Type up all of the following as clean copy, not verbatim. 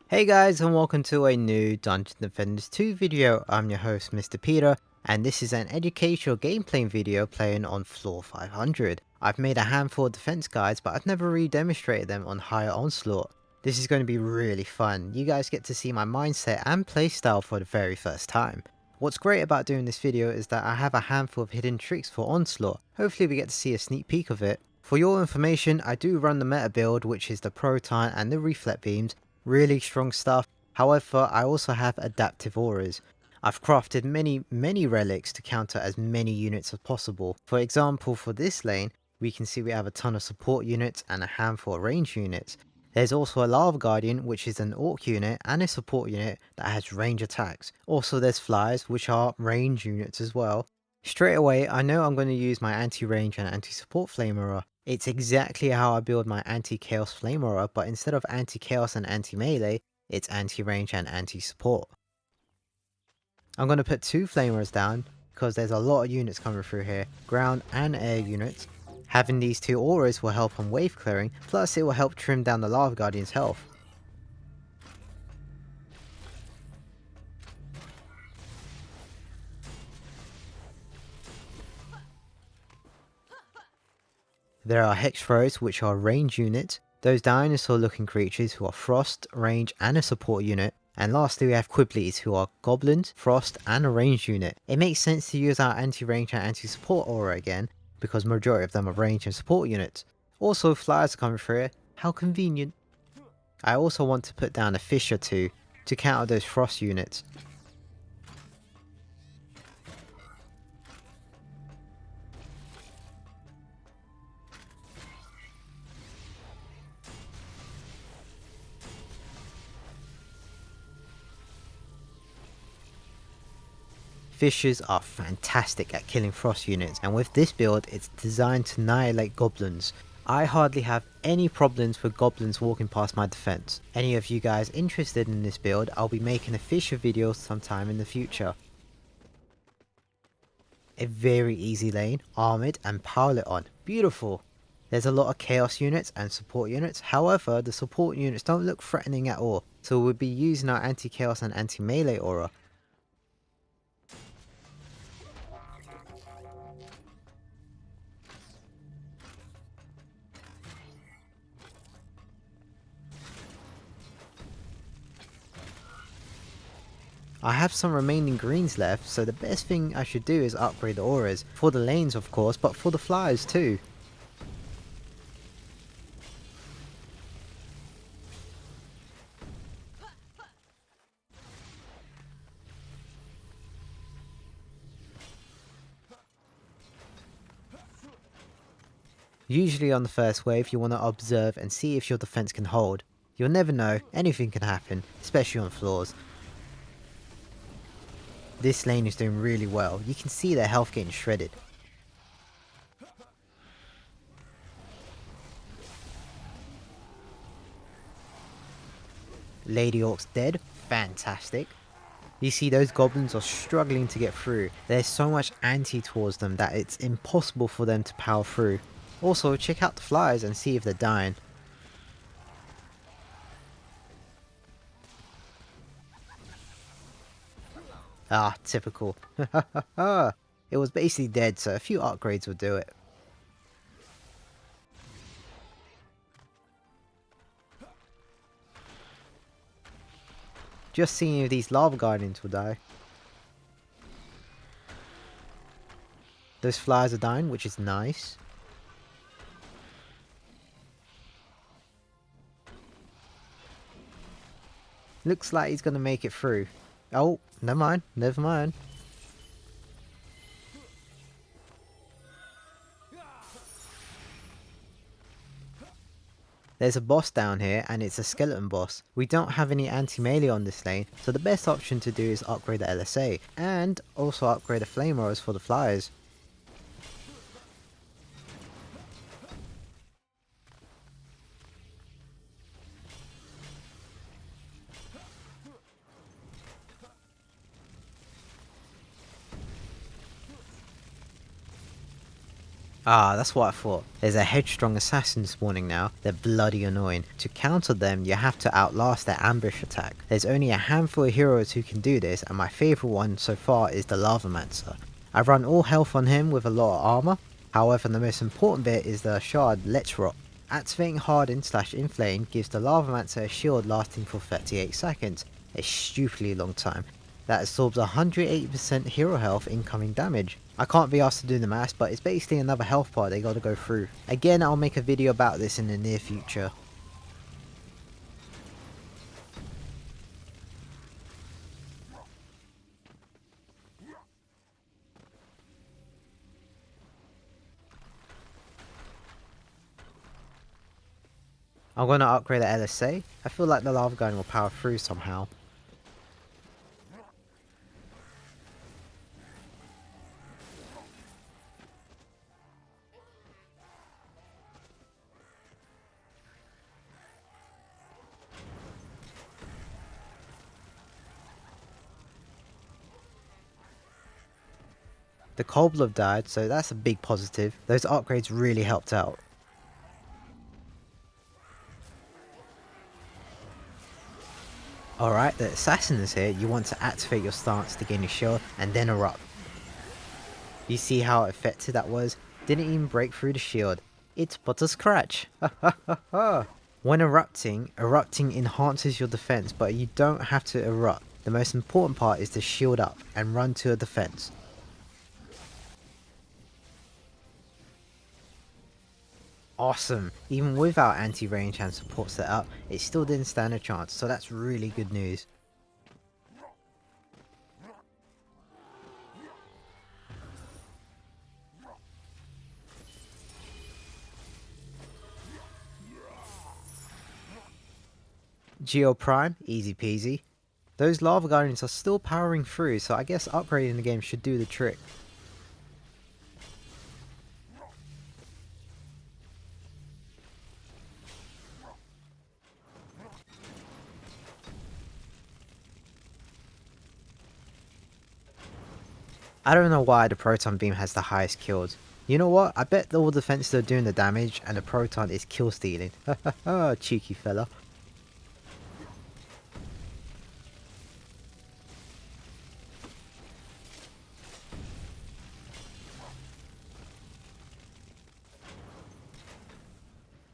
Hey guys, and welcome to a new Dungeon Defenders 2 video. I'm your host Mr. Peter, and this is an educational gameplay video playing on floor 500. I've made a handful of defense guides, but I've never really demonstrated them on higher Onslaught. This is going to be really fun. You guys get to see my mindset and playstyle for the very first time. What's great about doing this video is that I have a handful of hidden tricks for Onslaught. Hopefully we get to see a sneak peek of it. For your information, I do run the meta build, which is the Proton and the Reflect Beams. Really strong stuff. However, I also have adaptive auras. I've crafted many relics to counter as many units as possible. For example, for this lane, we can see we have a ton of support units and a handful of range units. There's also a Lava Guardian, which is an Orc unit and a support unit that has range attacks. Also there's Flies, which are range units as well. Straight away, I know I'm going to use my anti-range and anti-support Flamer. It's exactly how I build my anti-chaos Flamer, but instead of anti-chaos and anti-melee, it's anti-range and anti-support. I'm going to put two Flamers down, because there's a lot of units coming through here, ground and air units. Having these two auras will help on wave clearing, plus it will help trim down the Lava Guardian's health. There are Hex Throws, which are range units, those dinosaur looking creatures who are frost, range and a support unit, and lastly we have Quibblies who are goblins, frost and a range unit. It makes sense to use our anti-range and anti-support aura again, because majority of them are range and support units. Also flyers are coming through here, how convenient. I also want to put down a fish or two to counter those frost units. Fishes are fantastic at killing frost units, and with this build it's designed to annihilate goblins. I hardly have any problems with goblins walking past my defense. Any of you guys interested in this build, I'll be making a fisher video sometime in the future. A very easy lane, armoured and pile it on. Beautiful! There's a lot of chaos units and support units, however the support units don't look threatening at all, so we'll be using our anti-chaos and anti-melee aura. I have some remaining greens left, so the best thing I should do is upgrade the auras. For the lanes of course, but for the flyers too. Usually on the first wave you want to observe and see if your defense can hold. You'll never know, anything can happen, especially on floors. This lane is doing really well, you can see their health getting shredded. Lady Orc's dead, fantastic. You see those goblins are struggling to get through. There's so much anti towards them that it's impossible for them to power through. Also check out the flyers and see if they're dying. Ah, typical. It was basically dead, so a few upgrades will do it. Just seeing if these Lava Guardians will die. Those flyers are dying, which is nice. Looks like he's gonna make it through. Oh, never mind, never mind. There's a boss down here and it's a skeleton boss. We don't have any anti-melee on this lane, so the best option to do is upgrade the LSA and also upgrade the flamethrowers for the flyers. Ah, that's what I thought. There's a headstrong assassin spawning now. They're bloody annoying. To counter them, you have to outlast their ambush attack. There's only a handful of heroes who can do this, and my favourite one so far is the Lavamancer. I run all health on him with a lot of armour. However, the most important bit is the shard Let's Rock. Activating Harden / Inflame gives the Lavamancer a shield lasting for 38 seconds, a stupidly long time. That absorbs 180% hero health incoming damage. I can't be asked to do the maths, but it's basically another health part they gotta go through. Again, I'll make a video about this in the near future. I'm gonna upgrade the LSA. I feel like the lava gun will power through somehow. The Cold Blood died, so that's a big positive. Those upgrades really helped out. Alright, the assassin is here. You want to activate your stance to gain your shield and then erupt. You see how effective that was? Didn't even break through the shield. It's but a scratch. When erupting enhances your defense, but you don't have to erupt. The most important part is to shield up and run to a defense. Awesome. Even without anti-range and support set up, it still didn't stand a chance, so that's really good news. Geo Prime, easy peasy. Those Lava Guardians are still powering through, so I guess upgrading the game should do the trick. I don't know why the Proton Beam has the highest kills. You know what? I bet all the defenses are doing the damage and the Proton is kill stealing. Hahaha, cheeky fella.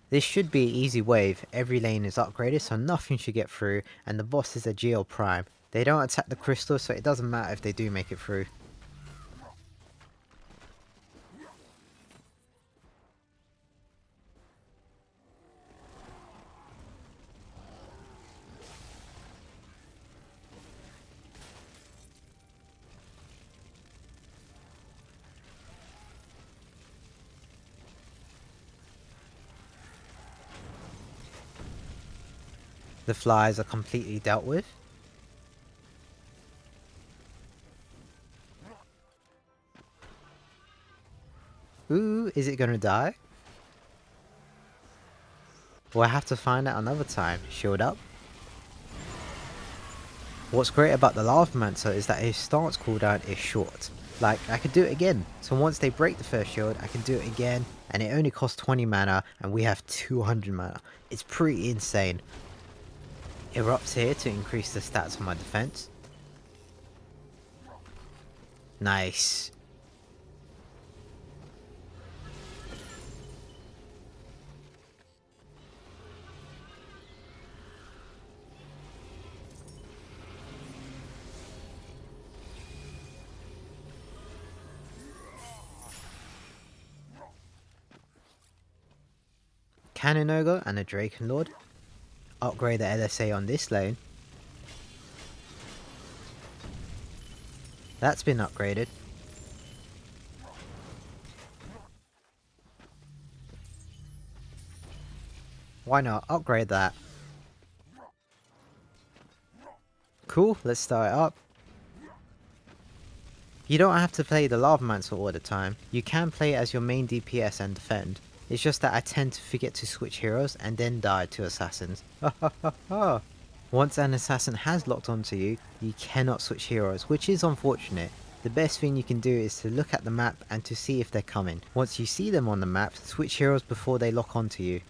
This should be an easy wave. Every lane is upgraded so nothing should get through, and the boss is a Geo Prime. They don't attack the crystal, so it doesn't matter if they do make it through. The flies are completely dealt with. Ooh, is it gonna die? We'll have to find out another time. Shield up. What's great about the Lavamancer is that his stance cooldown is short. Like, I could do it again. So once they break the first shield, I can do it again, and it only costs 20 mana, and we have 200 mana. It's pretty insane. Erupts here to increase the stats of my defense. Nice. Cannon Ogre and a Draken Lord. Upgrade the LSA on this lane. That's been upgraded. Why not? Upgrade that. Cool, let's start it up. You don't have to play the Lavamancer all the time. You can play as your main DPS and defend. It's just that I tend to forget to switch heroes and then die to assassins. Once an assassin has locked onto you, you cannot switch heroes, which is unfortunate. the best thing you can do is to look at the map and to see if they're coming. Once you see them on the map, switch heroes before they lock onto you.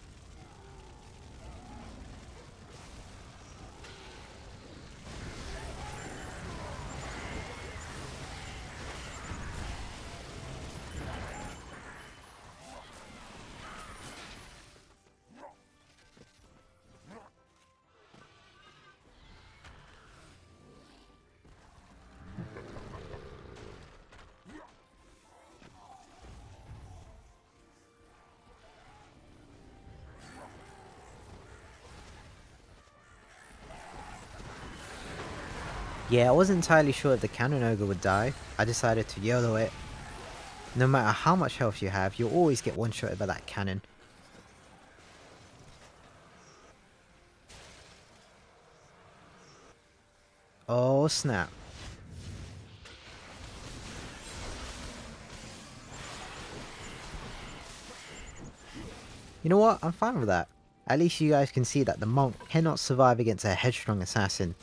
Yeah, I wasn't entirely sure if the Cannon Ogre would die. I decided to YOLO it. No matter how much health you have, you'll always get one-shotted by that cannon. Oh snap. You know what? I'm fine with that. At least you guys can see that the monk cannot survive against a headstrong assassin.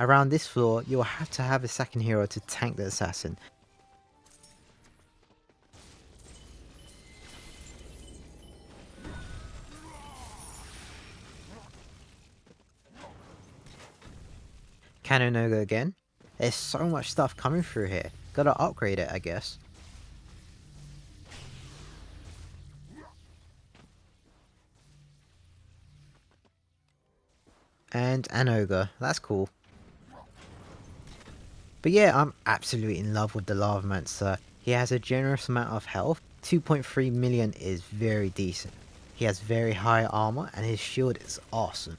Around this floor, you'll have to have a second hero to tank the assassin. Cannon Ogre again. There's so much stuff coming through here. Gotta upgrade it, I guess. And an ogre. That's cool. But yeah, I'm absolutely in love with the Lavamancer. He has a generous amount of health. 2.3 million is very decent. He has very high armor and his shield is awesome.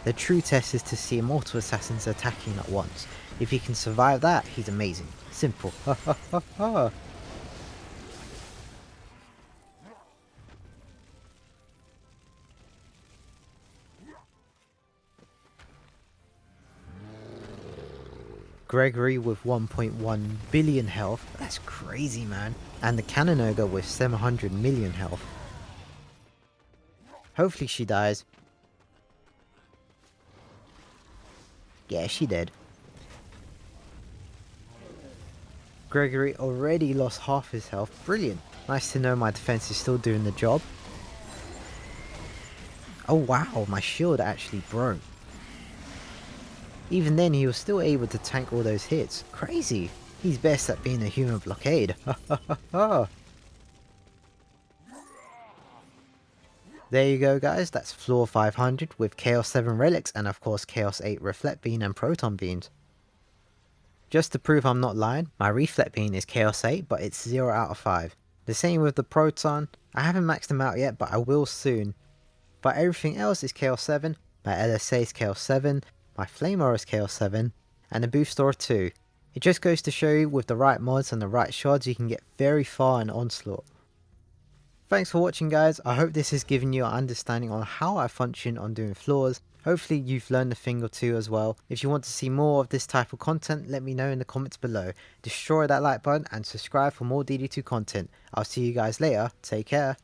The true test is to see multiple assassins attacking at once. If he can survive that, he's amazing. Simple. Ha ha ha ha. Gregory with 1.1 billion health. That's crazy, man. And the Cannon Ogre with 700 million health. Hopefully she dies. Yeah, she did. Gregory already lost half his health. Brilliant. Nice to know my defense is still doing the job. Oh wow, my shield actually broke. Even then he was still able to tank all those hits. Crazy. He's best at being a human blockade. Ha ha ha ha. There you go guys, that's floor 500 with Chaos 7 Relics and of course Chaos 8 Reflect Beam and Proton Beams. Just to prove I'm not lying, my Reflect Beam is Chaos 8 but it's 0 out of 5. The same with the Proton, I haven't maxed them out yet but I will soon. But everything else is Chaos 7, my LSA is Chaos 7, my Flame Aura is Chaos 7, and the Boost Aura 2. It just goes to show you with the right mods and the right shards you can get very far in Onslaught. Thanks for watching guys, I hope this has given you an understanding on how I function on doing floors. Hopefully you've learned a thing or two as well. If you want to see more of this type of content, let me know in the comments below. Destroy that like button and subscribe for more DD2 content. I'll see you guys later, take care.